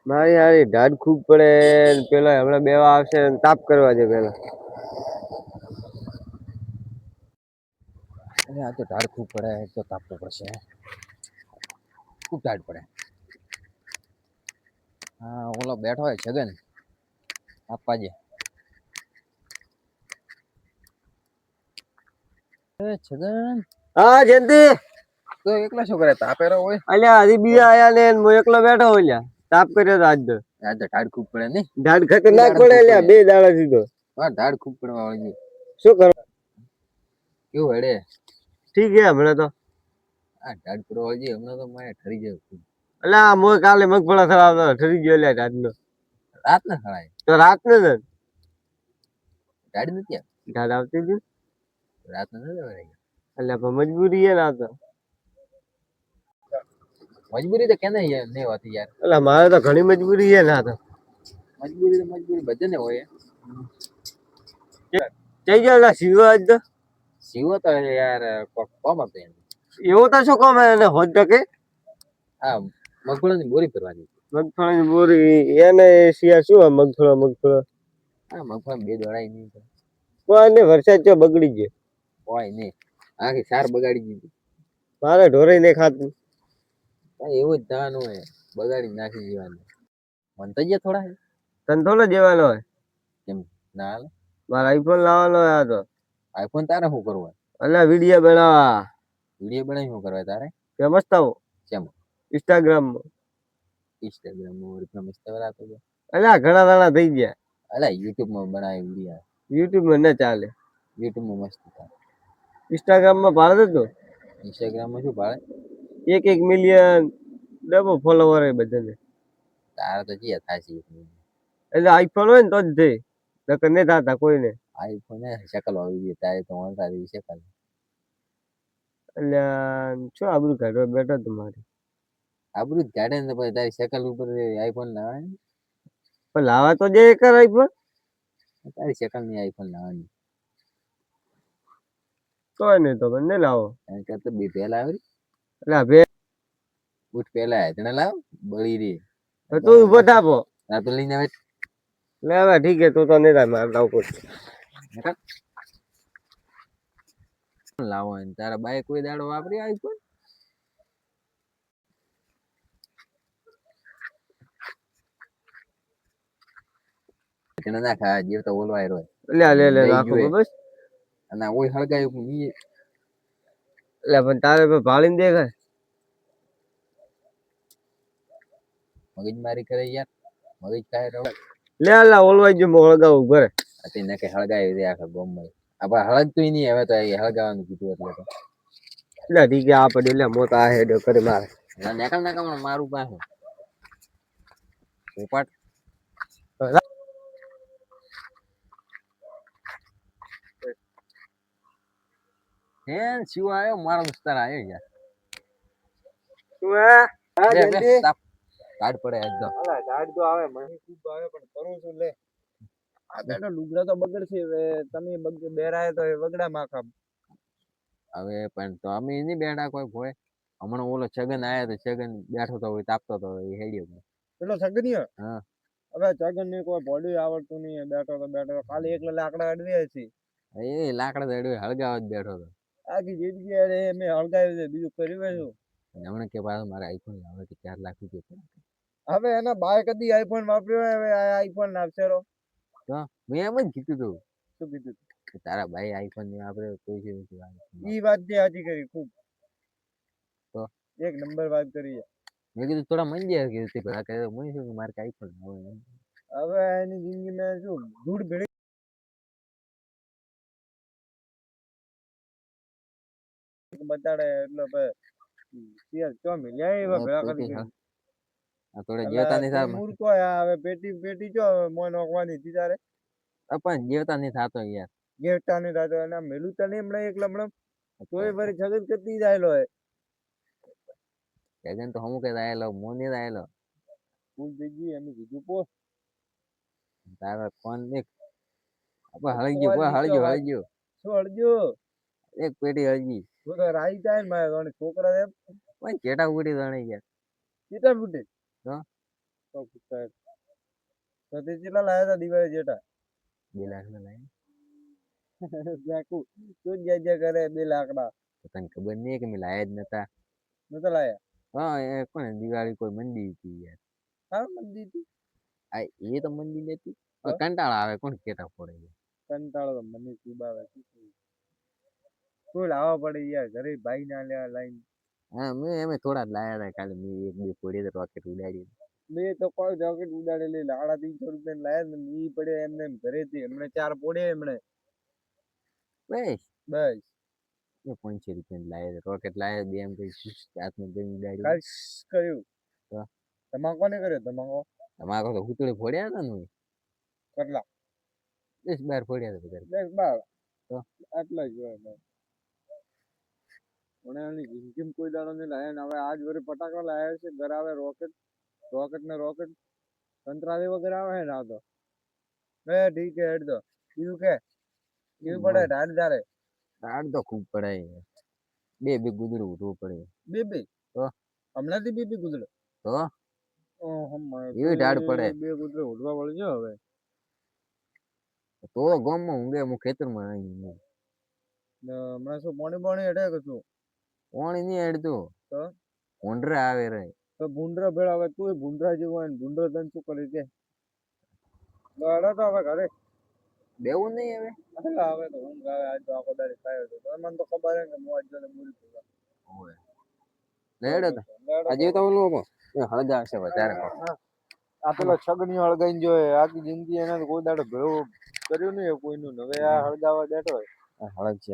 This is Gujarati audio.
મારી હારી ઢાઢ ખૂબ પડે ને પેલા હમણાં બેવા આવશે ને તાપ કરવા છે પેલા. અરે આ તો ઢાળ ખૂબ પડે તો તાપવું પડશે. ખૂબ ઢાળ પડે. હા ઓલો બેઠો હોય છગન આપવા જે. છગન હા જયંતિ તો એકલા શું કરે તાપેરો હોય. અલ્યા હજી બીજા આયા ને હું એકલો બેઠો હોય લ્યા તાપ કર્યો તો આજ તો. આજ તો ઢાળ ખૂબ પડે ને. ઢાઢ ખતરનાક પડે લ્યા 2 દાડા થી તો. હા ઢાળ ખૂબ પડવા વાળી શું કરો કેવું હેડે. ઠીક હે હમણાં તો. આ ઢાળ પડવા હજી હમણાં તો મારે ઠરી જાય. અલ્યા મોય કાલે મગફળા થવા ઠરી ગયો લ્યા ઢાઢ નો. રાત ના ખવાય તો રાત ને જ ઢાળ નથી ઢાઢ આવતી હતી રાત ના ન જવાય. અલ્યા પણ મજબૂરી હે ને આ તો. મજબૂરી તો કેને નહીં હોતી યાર. અલ્યા મારે તો ઘણી મજબૂરી હે ને આ તો. મજબૂરી તો મજબૂરી બધાને હોય. જઈ ગયો લા શિવો આજ તો. શિવો તો યાર કોમ હતો એને. એવું તો શું કોમ એને હોજ ટકે. હા મગફળીની બોરી કરવાની. મગફળીની બોરી એને શિયાળ શું મગફળો. હા મગફળી બે દોડાય નહીં. કોઈ નઈ વરસાદ ચો બગડી ગયો. હોય નઈ આખી સાર બગાડી દીધી. મારે ઢોરે નઈ ખાતું. એવું જ થવાનું હોય બગાડી નાખી જીવાનું મન તો થોડા. તને થોડો દેવાનો હોય. કેમ ના હાલે. મારે આઈફોન લાવવાનો હે આ તો. આઈફોન તારે શું કરવું. અલ્યા વિડિયો બનાવવા. વિડીયો બનાવી શું કરવા તારે. ફેમસ થવું. કેમ ઇન્સ્ટાગ્રામમાં. ઇન્સ્ટાગ્રામ અલ્યા ઘણા દાડા થઈ ગયા. અલ્યા યુટ્યુબમાં બનાવે વિડિયો. યુટ્યુબમાં ન ચાલે. યુટ્યુબમાં મસ્ત થાય. ઇન્સ્ટાગ્રામમાં ભાડે તો. ઇન્સ્ટાગ્રામમાં શું ભાડે. 1 મિલિયન ડબલ ફોલોવર હે બધાને. તારે તો ચિયા થાશે. એટલે આઈફોન હોય ને તો જ થઈ નકર નઈ થતા કોઈને. આઈફોન શકલ હોવી જોઈએ તારી તો તારી શકલ. અલ્યા શું આબરૂ કાઢવા બેઠો તું મારી. આબરૂ જ કાઢે ને પછી તારી શકલ ઉપર આઈફોન લાવે. પણ લાવા તો દે એક આઈફોન. તારી શકલ ની આઈફોન લાવવાની. કોઈ નઈ તો નઈ લાવો. એના કરતા બે પહેલા આવે. અલ્યા બે. બુટ પેલા તને લાવ બળી રે. તું ઉભો થા ના તો લઈને આવે. લે હવે ઠીક હે તું તો નઈ લાવ મારે લાવવું પડશે. લાવો તારા બાઈક કોઈ દાડો વાપરી આઈફોન. નાખા જે તો ઓલવાય હોય. લે નાખો બસ. અને ઓય હળગાયું ઈ. એટલે પણ તારે ભાળીને દેખાય. મગજ મારી કરે યાર મગજ ખાય. લે લા ઓલવાઈ ગયું હળગાવું ઉભો રે. ને કે હળગાવી આખા ગોમમાં આપ હળગતું નહી હવે તો હળગાવાનું કીધું એટલે તો. એટલે ઠીક હે આ પડ્યું લે મોતો આ હેડ્યો કરે મારે. નાકલ મારું પાસે. પોપટ. હે શિવ આવ્યો મારો વિસ્તાર આવ્યો યાર. શું હે હા જયંતિ. ઢાઢ પડે એકદમ. ઢાઢ તો આવે મને ખૂબ આવે પણ કરું શું લે. આ બેઠો લુગડા તો બગડશે હવે તમે બેરાય તો વગડા માખા. હવે પણ તો અમે એની બેડા કોઈ ભોય. હમણાં ઓલો છગન આયો તો છગન બેઠો તો હોય તાપતો તો એ હેડ્યો. પેલો છગનિયો. હા. હવે છગન ની કોઈ ભોડું આવડતું નઈ બેઠો તો ખાલી એકલા લાકડા અડવે છે. એ લાકડા ચડવે હળગાવા જ બેઠો હતો. આખી જિંદગી મેં હળગાવ્યું છે બીજું કર્યું શું. હમણાં કે મારે આઈફોન લાવવાનો 4 લાખ રૂપિયા. હવે એના બાય કદી આઈફોન વાપર્યો હવે આઈફોન લાવશે રો. તો મેં એમ જ કીધું તું. શું કીધું તારા ભાઈ આઈફોન ની વાપરે કોઈ છે. ઈ વાત જે હાચી કરી ખૂબ. તો એક નંબર વાત કરી. મેં કીધું થોડા મંદિર કીધું મારે આઈફોન લાવવાનો. હવે એની જિંદગી માં શું ધૂળ ભેળી. બતાડે એટલે ચો મિલ્યા એવા ભેળા કરી. આ થોડે જેવતા નહીં થાતો. મૂર્ખો હવે પેટી ચો મોય નોખવાની હતી તારે. પણ જેવતા નહીં થાતો યાર. જેવતા નહીં થાતો અને મેલું તને હમણાં એક લમણમ તોય ફરી છગન કરતી જાયલો હે. છગન તો હમું કે આયેલો મોની આયેલો. ફૂલ થઈ ગઈ એમ કીધું પો. તારો ફોન એક હળી ગયો. શું હળજો. એક પેટી હળગી. તું તો રાઈ જાય ને મારે છોકરા એમ. ચેટા ઉડી રણી ગયા. ચેટા ફૂટે. તો તો પૂછતા તો તે કેટલા લાયા હતા દિવાળી જેઠા 2 લાખ ના લાયા જાકુ તું જ્યાં કરે 2 લાખ ના તો તને ખબર નહીં કે મેં લાયા જ નતા નતા લાયા હા એ કોણ દિવાળી કોઈ મંદી હતી યાર હા મંદી હતી આ એ તો મંદી નથી તો? કંટાળા આવે કોણ કેતા ફોડે છે. કંટાળો તો મને ખૂબ આવે કોઈ લાવવા પડે યાર ઘરે ભાઈ ના લેવા લાઈન હા મેં એમે થોડા જ લાયા હતા ખાલી મેં 1 2 ફોડી તો રોકેટ ઉડાડી મેં તો કોઈ જોકેટ ઉડાડેલી 350 લાયા ને ઈ પડે એમને એમ ઘરેથી એમણે 4 પોડે એમણે બસ બસ એ 500 રૂપિયા લાયા રોકેટ લાયા બે એમ કઈ હાથમાં ગઈ ઉડાડી કાલ કર્યું તો? તમાકુ ને કર્યો તમાકુ તમારે તો હુતળે ફોડ્યા હતા ને કેટલા 10 12 ફોડ્યા હતા બધા 10 12 તો? આટલા જ હોય બસ. મને એની જિંદગીમાં કોઈ દાડો નહીં લાયા ને હવે આજ વળી ફટાકડા લાયા છે ઘર આવે રોકેટ ને રોકેટ સંતરાલી વગર આવે છે ને આ તો ઠીક હે હેડ દો બીજું કે કેવું પડે ઢાળ ચાલે તાડ તો ખૂબ પડાય બે ગુદડું ઉઠવું પડે બે તો? હમણાંથી બે ગુજરો તો ઓહો માય એવી ઢાળ પડે બે ગુજરો ઉડવા વળજો હવે તો ગામમાં ઊંઘે હું ખેતરમાં આવી ને હમણાં શું પાણી હેઠે કે શું પાણી નહીં હેડતું તો? ઊંડરા આવે રે તો ભૂંડરા ભેળા હવે તું ભૂંડરા જેવો હોય ને ભૂંડરો તને શું કરી દે દોડો તો હવે ઘરે બેવું નહીં હવે અલા હવે તો ઊંઘ આવે આજ તો આખો દાડી ખાયો તો મને તો ખબર હે કે હું આજ તો મૂળ છું લેડો તો હજી તો ઓલું હળગાવશે વધારે આ પેલો છગની હળગાઈને જોયે આખી જિંદગી એને તો કોઈ દાડો ભેળું કર્યું નહીં કોઈનું ને હવે આ હળગાવા બેઠો હોય હળગશે